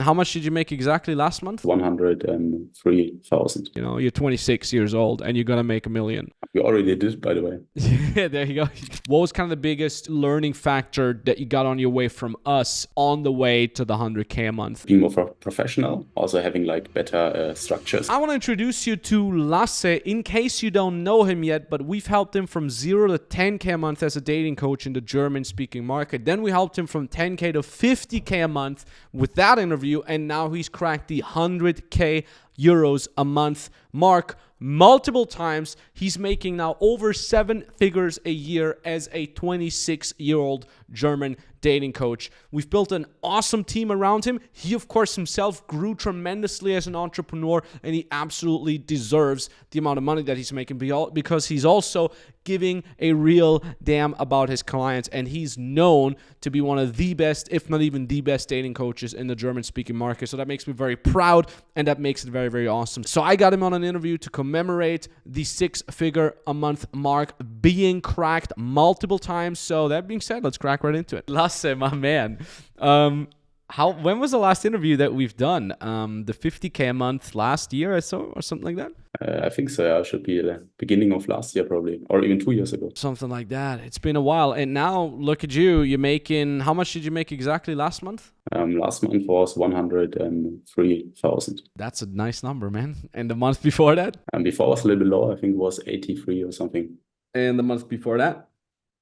how much did you make exactly last month? 103,000. You know, you're 26 years old and you're going to make $1 million. We already did, by the way. Yeah, there you go. What was kind of the biggest learning factor that you got on your way from us on the way to the 100K a month? Being more professional, also having like better structures. I want to introduce you to Lasse in case you don't know him yet, but we've helped him from 0 to 10K a month as a dating coach in the German-speaking market. Then we helped him from 10K to 50K a month with that interview, and now he's cracked the 100K euros a month mark multiple times. He's making now over 7 figures a year as a 26-year-old German dating coach. We've built an awesome team around him. He, of course, himself grew tremendously as an entrepreneur, and he absolutely deserves the amount of money that he's making because he's also giving a real damn about his clients, and he's known to be one of the best, if not even the best dating coaches in the German-speaking market. So that makes me very proud, and that makes it very, very awesome. So I got him on an interview to commemorate the 6-figure a month mark being cracked multiple times. So that being said, let's crack right into it. Lasse, my man, when was the last interview that we've done? The 50K a month last year or so, or something like that? I think so. Yeah, it should be the beginning of last year probably, or even 2 years ago. Something like that. It's been a while. And now look at you. You're making, how much did you make exactly last month? Last month was 103,000. That's a nice number, man. And the month before that? And before was a little bit lower. I think it was 83 or something. And the month before that?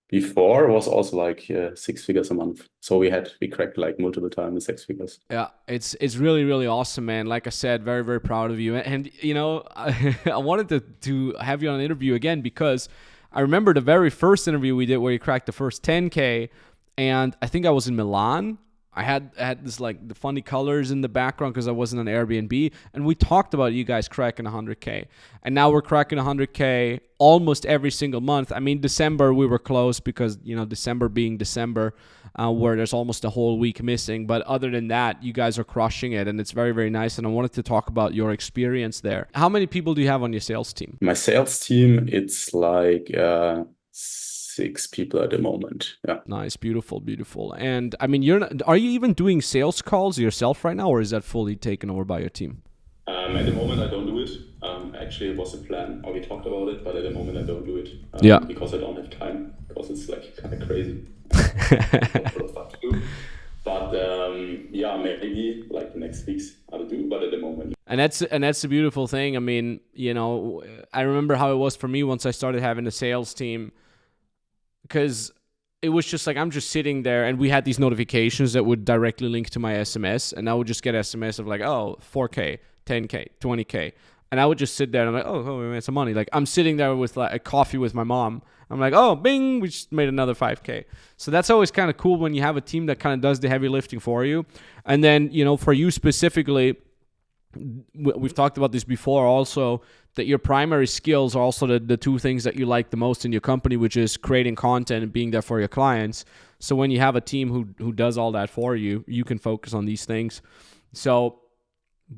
Before was also like 6 figures a month. So we cracked like multiple times 6 figures. Yeah, it's really, really awesome, man. Like I said, very, very proud of you. And you know, I wanted to have you on an interview again because I remember the very first interview we did where you cracked the first 10K, and I think I was in Milan. I had this like the funny colors in the background because I wasn't on Airbnb, and we talked about you guys cracking 100K, and now we're cracking 100K almost every single month. I mean, December we were close because, you know, December being December, where there's almost a whole week missing. But other than that, you guys are crushing it, and it's very, very nice. And I wanted to talk about your experience there. How many people do you have on your sales team? My sales team, it's like 6 people at the moment. Yeah. Nice, beautiful, beautiful. And I mean, are you even doing sales calls yourself right now, or is that fully taken over by your team? At the moment, I don't do it. Actually, it was a plan, or we talked about it, but at the moment, I don't do it. Because I don't have time, because it's like kind of crazy. Stuff to do. But maybe like the next weeks I'll do, but at the moment. And that's the beautiful thing. I mean, you know, I remember how it was for me once I started having a sales team, because it was just like I'm just sitting there, and we had these notifications that would directly link to my SMS, and I would just get SMS of like, oh, 4K, 10K, 20K. And I would just sit there and I'm like, oh, we made some money. Like I'm sitting there with like a coffee with my mom. I'm like, oh, bing, we just made another 5K. So that's always kind of cool when you have a team that kind of does the heavy lifting for you. And then, you know, for you specifically, we've talked about this before also, that your primary skills are also the 2 things that you like the most in your company, which is creating content and being there for your clients. So when you have a team who does all that for you, you can focus on these things. So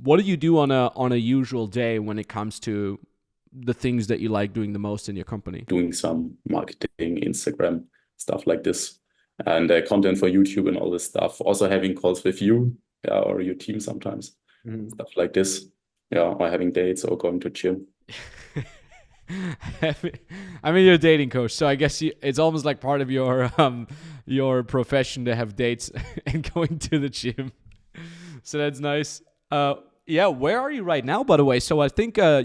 what do you do on a usual day when it comes to the things that you like doing the most in your company? Doing some marketing, Instagram, stuff like this, and content for YouTube and all this stuff. Also having calls with you, or your team sometimes, stuff like this. Yeah, or having dates or going to gym. I mean, you're a dating coach, so I guess it's almost like part of your profession to have dates and going to the gym. So that's nice. Yeah, where are you right now, by the way? So I think I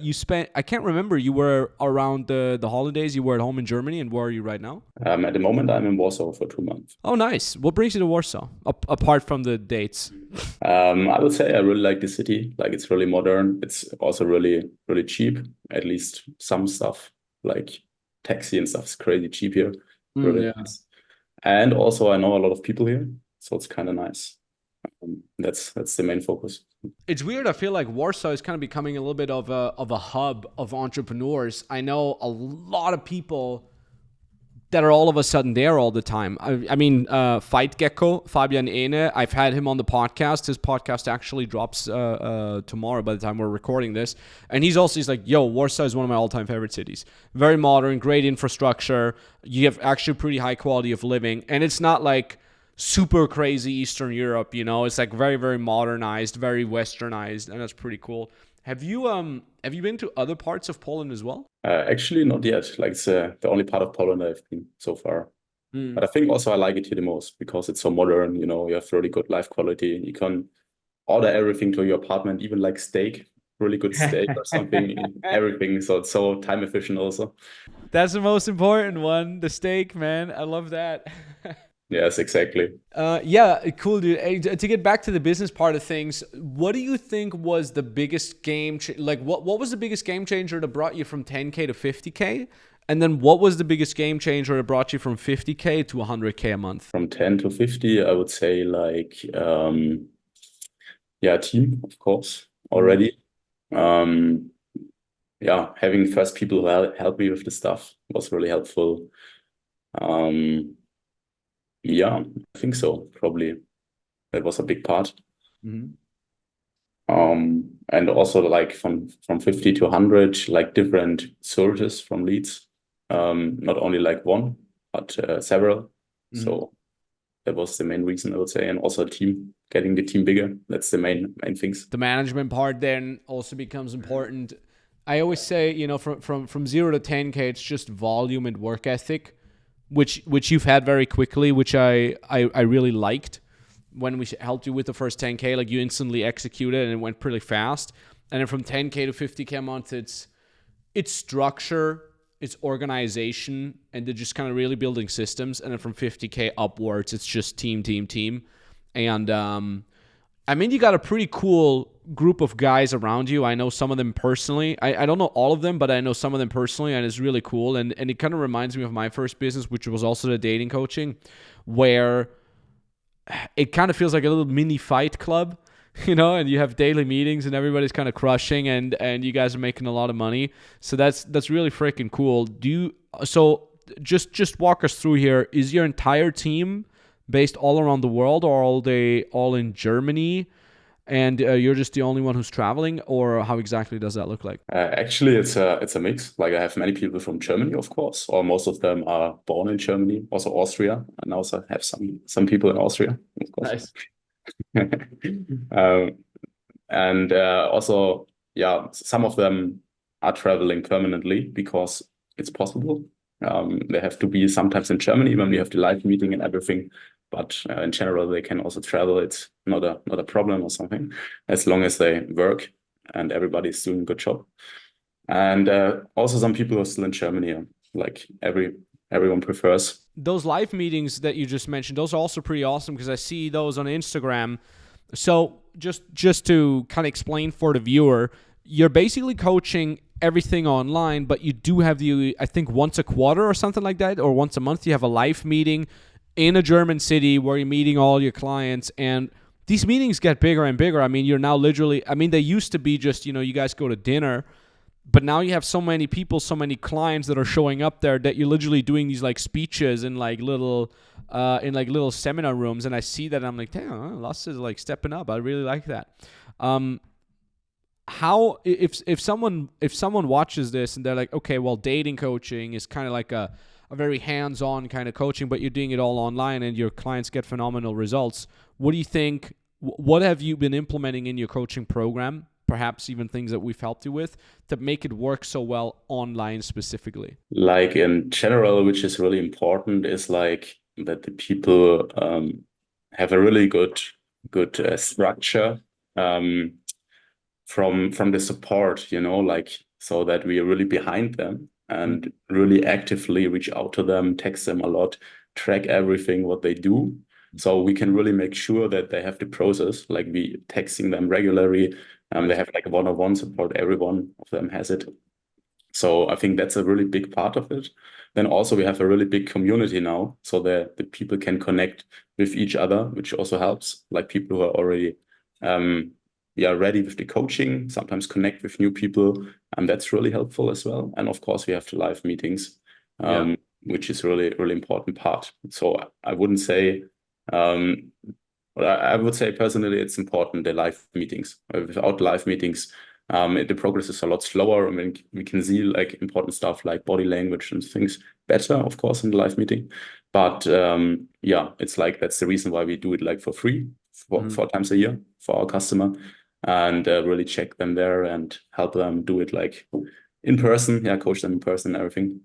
can't remember, you were around the holidays, you were at home in Germany, and where are you right now? At the moment, I'm in Warsaw for 2 months. Oh, nice. What brings you to Warsaw, apart from the dates? I would say I really like the city. Like, it's really modern. It's also really, really cheap. At least some stuff, like taxi and stuff, is crazy cheap here. Really nice. And also, I know a lot of people here, so it's kind of nice. That's the main focus. It's weird. I feel like Warsaw is kind of becoming a little bit of a hub of entrepreneurs. I know a lot of people that are all of a sudden there all the time. I mean, Fight Gecko, Fabian Ene, I've had him on the podcast. His podcast actually drops tomorrow by the time we're recording this. And he's like, yo, Warsaw is one of my all-time favorite cities. Very modern, great infrastructure. You have actually pretty high quality of living. And it's not like super crazy Eastern Europe, you know. It's like very, very modernized, very westernized, and that's pretty cool. Have you been to other parts of Poland as well? Actually, not yet. Like it's the only part of Poland I've been so far. Mm. But I think also I like it here the most because it's so modern. You know, you have really good life quality. You can order everything to your apartment, even like steak, really good steak or something, everything. So it's so time efficient also. That's the most important one, the steak, man. I love that. Yes, exactly. Yeah, cool, dude. Hey, to get back to the business part of things, what do you think was the biggest like what was the biggest game changer that brought you from 10K to 50K? And then what was the biggest game changer that brought you from 50K to 100K a month? From 10 to 50, I would say like, yeah, team, of course, already. Um, yeah, having first people who help me with the stuff was really helpful. Um, yeah, I think so. Probably that was a big part. Mhm. And also like from 50 to 100, like different sources from leads. Not only like one, but several. Mhm. So that was the main reason I would say, and also team, getting the team bigger. That's the main things. The management part then also becomes important. I always say, you know, from 0 to 10K, it's just volume and work ethic, which you've had very quickly, which I really liked. When we helped you with the first 10K, like you instantly executed and it went pretty fast. And then from 10K to 50K a month, it's structure, it's organization, and they're just kind of really building systems. And then from 50K upwards, it's just team. And I mean, you got a pretty cool group of guys around you. I know some of them personally. I don't know all of them, but I know some of them personally, and it's really cool. And it kind of reminds me of my first business, which was also the dating coaching, where it kind of feels like a little mini fight club, you know, and you have daily meetings and everybody's kind of crushing and you guys are making a lot of money. So that's really freaking cool. So just walk us through here. Is your entire team based all around the world, or are they all in Germany and you're just the only one who's traveling, or how exactly does that look like? Actually, it's a mix. Like I have many people from Germany, of course, or most of them are born in Germany, also Austria, and I also have some people in Austria, of course. Nice. um, and also, yeah, some of them are traveling permanently because it's possible. They have to be sometimes in Germany when we have the live meeting and everything. But in general, they can also travel. It's not a problem or something, as long as they work and everybody's doing a good job. And also some people are still in Germany, like everyone prefers. Those live meetings that you just mentioned, those are also pretty awesome because I see those on Instagram. So just to kind of explain for the viewer, you're basically coaching everything online, but you do have I think once a quarter or something like that, or once a month, you have a live meeting in a German city where you're meeting all your clients. And these meetings get bigger and bigger. I mean, you're now literally, I mean, they used to be just, you know, you guys go to dinner, but now you have so many people, so many clients that are showing up there that you're literally doing these like speeches in like little seminar rooms. And I see that and I'm like, damn, Lasse is like stepping up. I really like that. How if someone watches this and they're like, okay, well, dating coaching is kind of like a very hands-on kind of coaching, but you're doing it all online and your clients get phenomenal results. What do you think? What have you been implementing in your coaching program? Perhaps even things that we've helped you with to make it work so well online specifically? Like in general, which is really important, is like that the people have a really good structure from the support, you know, like so that we are really behind them and really actively reach out to them, text them a lot, track everything what they do. So we can really make sure that they have the process, like we texting them regularly. They have like one-on-one support. Every one of them has it. So I think that's a really big part of it. Then also we have a really big community now, so that the people can connect with each other, which also helps. Like people who are already ready with the coaching, sometimes connect with new people, and that's really helpful as well. And of course, we have the live meetings, which is really important part. So I wouldn't say, I would say personally, it's important the live meetings. Without live meetings, the progress is a lot slower. I mean, we can see like important stuff like body language and things better, of course, in the live meeting. But yeah, it's like that's the reason why we do it like for free, 4 times a year for our customer, and really check them there and help them do it like in person. Yeah, coach them in person and everything.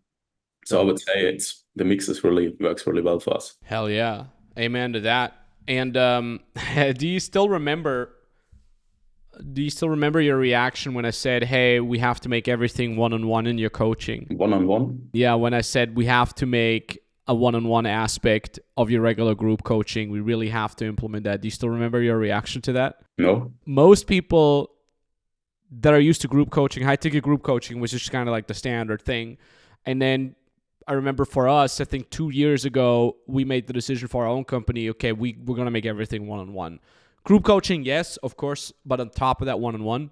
So I would say the mix works really well for us. Hell yeah. Amen to that. And do you still remember your reaction when I said, hey, we have to make everything one-on-one in your coaching? One-on-one? Yeah, when I said we have to make a one-on-one aspect of your regular group coaching, we really have to implement that. Do you still remember your reaction to that? No. Most people that are used to group coaching, high-ticket group coaching, which is kind of like the standard thing. And then I remember for us, I think 2 years ago, we made the decision for our own company, okay, we're going to make everything one-on-one. Group coaching, yes, of course, but on top of that one-on-one.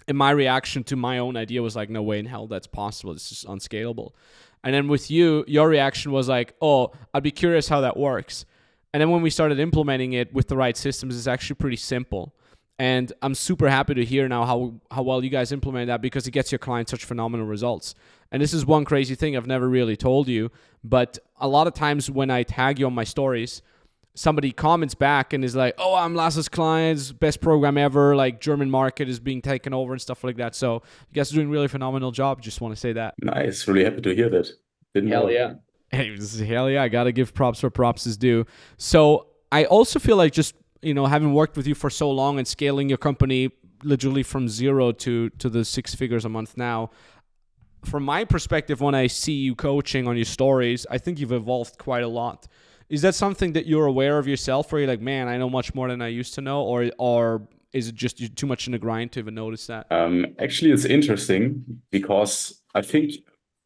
And my reaction to my own idea was like, no way in hell that's possible. It's just unscalable. And then with you, your reaction was like, oh, I'd be curious how that works. And then when we started implementing it with the right systems, it's actually pretty simple. And I'm super happy to hear now how well you guys implement that, because it gets your clients such phenomenal results. And this is one crazy thing I've never really told you, but a lot of times when I tag you on my stories, somebody comments back and is like, oh, I'm Lasse's clients, best program ever, like German market is being taken over and stuff like that. So you guys are doing a really phenomenal job. Just want to say that. Nice. Really happy to hear that. Hell yeah. Hey, hell yeah. I got to give props where props is due. So I also feel like just, having worked with you for so long and scaling your company literally from zero to the 6 figures a month now, from my perspective, when I see you coaching on your stories, I think you've evolved quite a lot. Is that something that you're aware of yourself, where you're like, man, I know much more than I used to know, or is it just too much in the grind to even notice that? Actually, it's interesting because I think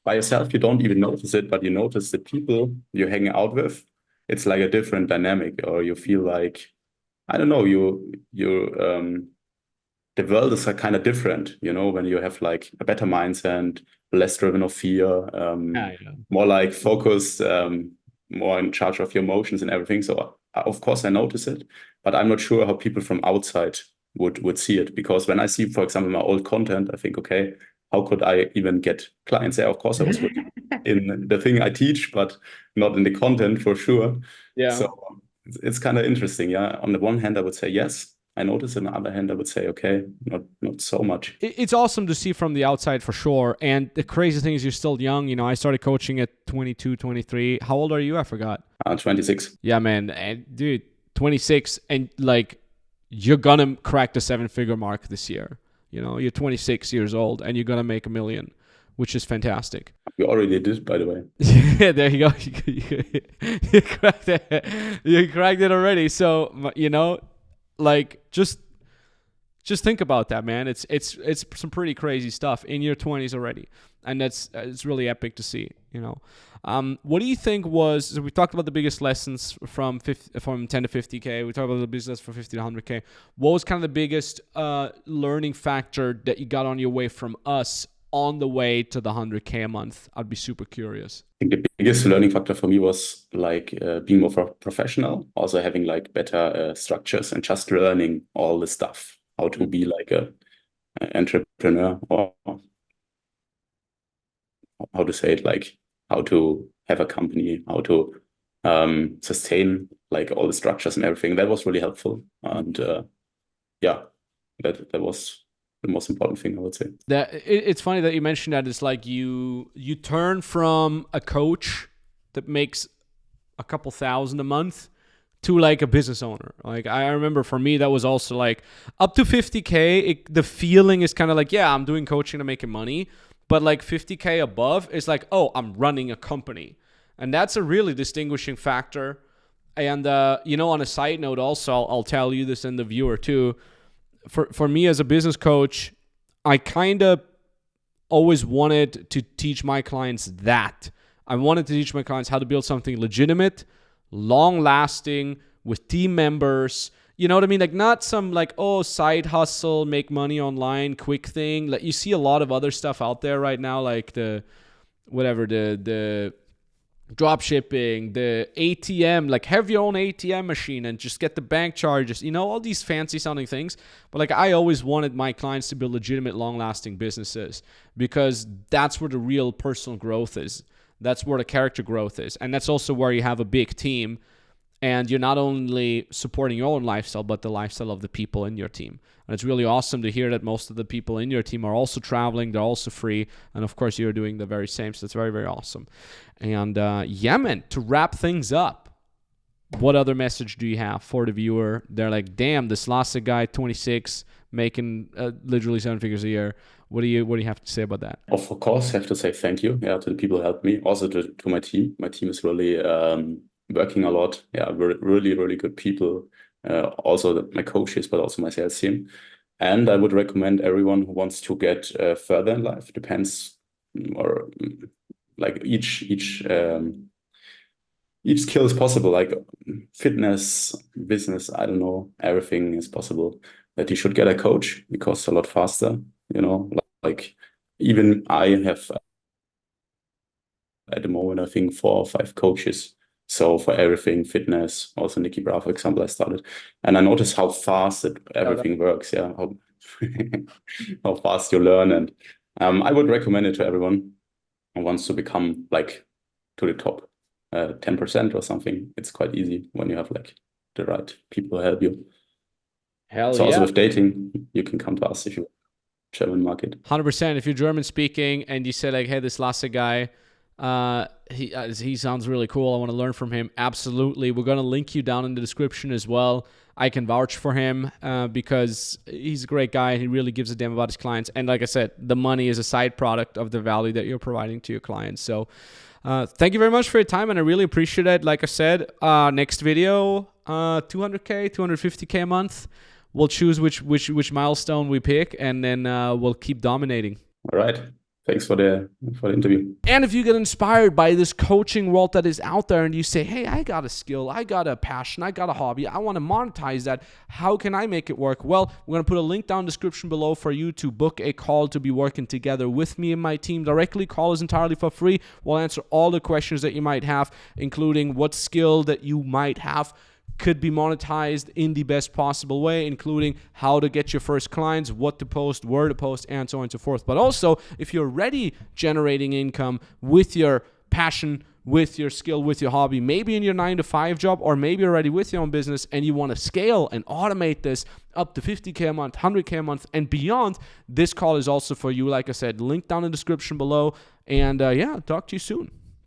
by yourself, you don't even notice it, but you notice the people you're hanging out with. It's like a different dynamic, or you feel like, I don't know, the world is kind of different, when you have like a better mindset, less driven of fear, more like focused, more in charge of your emotions and everything. So of course I notice it, but I'm not sure how people from outside would see it, because when I see, for example, my old content, I think, okay, how could I even get clients there? Of course I was good in the thing I teach, but not in the content for sure. Yeah. So it's kind of interesting. Yeah. On the one hand, I would say, yes, I notice. On the other hand, I would say, okay, not so much. It's awesome to see from the outside for sure. And the crazy thing is you're still young. I started coaching at 22, 23. How old are you? I forgot. 26. Yeah, man. And dude, 26. And like, you're going to crack the 7-figure mark this year. You're 26 years old and you're going to make $1 million, which is fantastic. You already did, by the way. Yeah, there you go. You cracked it. You cracked it already. So, like just think about that, man. It's some pretty crazy stuff in your 20s already, and it's really epic to see. What do you think was? So we talked about the biggest lessons from 10 to 50K. We talked about the business from 50 to 100K. What was kind of the biggest learning factor that you got on your way from us on the way to the 100K a month? I'd be super curious. I think the biggest learning factor for me was like being more professional, also having like better structures and just learning all the stuff, how to be like an entrepreneur, or how to say it, like how to have a company, how to sustain like all the structures and everything. That was really helpful. And that was the most important thing, I would say. It's funny that you mentioned that. It's like you turn from a coach that makes a couple thousand a month to like a business owner. Like I remember for me, that was also like up to 50K. The feeling is kind of like, yeah, I'm doing coaching to make money. But like 50K above is like, oh, I'm running a company. And that's a really distinguishing factor. And, on a side note also, I'll tell you this and the viewer too. For me as a business coach, I kind of always wanted to teach my clients that. I wanted to teach my clients how to build something legitimate, long-lasting, with team members. You know what I mean? Like not some like, side hustle, make money online, quick thing. Like you see a lot of other stuff out there right now, like the drop shipping, the ATM, like have your own ATM machine and just get the bank charges, all these fancy sounding things. But like I always wanted my clients to build legitimate, long lasting businesses, because that's where the real personal growth is. That's where the character growth is. And that's also where you have a big team and you're not only supporting your own lifestyle, but the lifestyle of the people in your team. And it's really awesome to hear that most of the people in your team are also traveling. They're also free. And of course, you're doing the very same. So it's very, very awesome. And yeah, man, to wrap things up, what other message do you have for the viewer? They're like, damn, this Lasse guy, 26, making literally 7 figures a year. What do you have to say about that? Of course, I have to say thank you, to the people who helped me. Also to my team. My team is really working a lot. Really, really good people. Also my coaches, but also my sales team. And I would recommend everyone who wants to get further in life. Depends, or like each skill is possible. Like fitness, business, I don't know, everything is possible. That you should get a coach because it's a lot faster. Like even I have at the moment, I think 4 or 5 coaches. So for everything, fitness, also Nikki Bra, for example, I started. And I noticed how fast everything works. How, how fast you learn. And I would recommend it to everyone who wants to become like to the top 10% or something. It's quite easy when you have like the right people help you. Also with dating, you can come to us if you German market. 100%. If you're German speaking and you say like, hey, this Lasse guy, he sounds really cool. I want to learn from him. Absolutely. We're going to link you down in the description as well. I can vouch for him because he's a great guy and he really gives a damn about his clients. And like I said, the money is a side product of the value that you're providing to your clients. So thank you very much for your time and I really appreciate it. Like I said, next video, 200K, 250K a month. We'll choose which milestone we pick, and then we'll keep dominating. All right. Thanks for the interview. And if you get inspired by this coaching world that is out there and you say, hey, I got a skill, I got a passion, I got a hobby, I want to monetize that, how can I make it work? Well, we're going to put a link down in the description below for you to book a call to be working together with me and my team directly. Call is entirely for free. We'll answer all the questions that you might have, including what skill that you might have could be monetized in the best possible way, including how to get your first clients, what to post, where to post, and so on and so forth. But also, if you're already generating income with your passion, with your skill, with your hobby, maybe in your 9-to-5 job, or maybe already with your own business, and you want to scale and automate this up to 50K a month, 100K a month, and beyond, this call is also for you. Like I said, link down in the description below. And yeah, talk to you soon.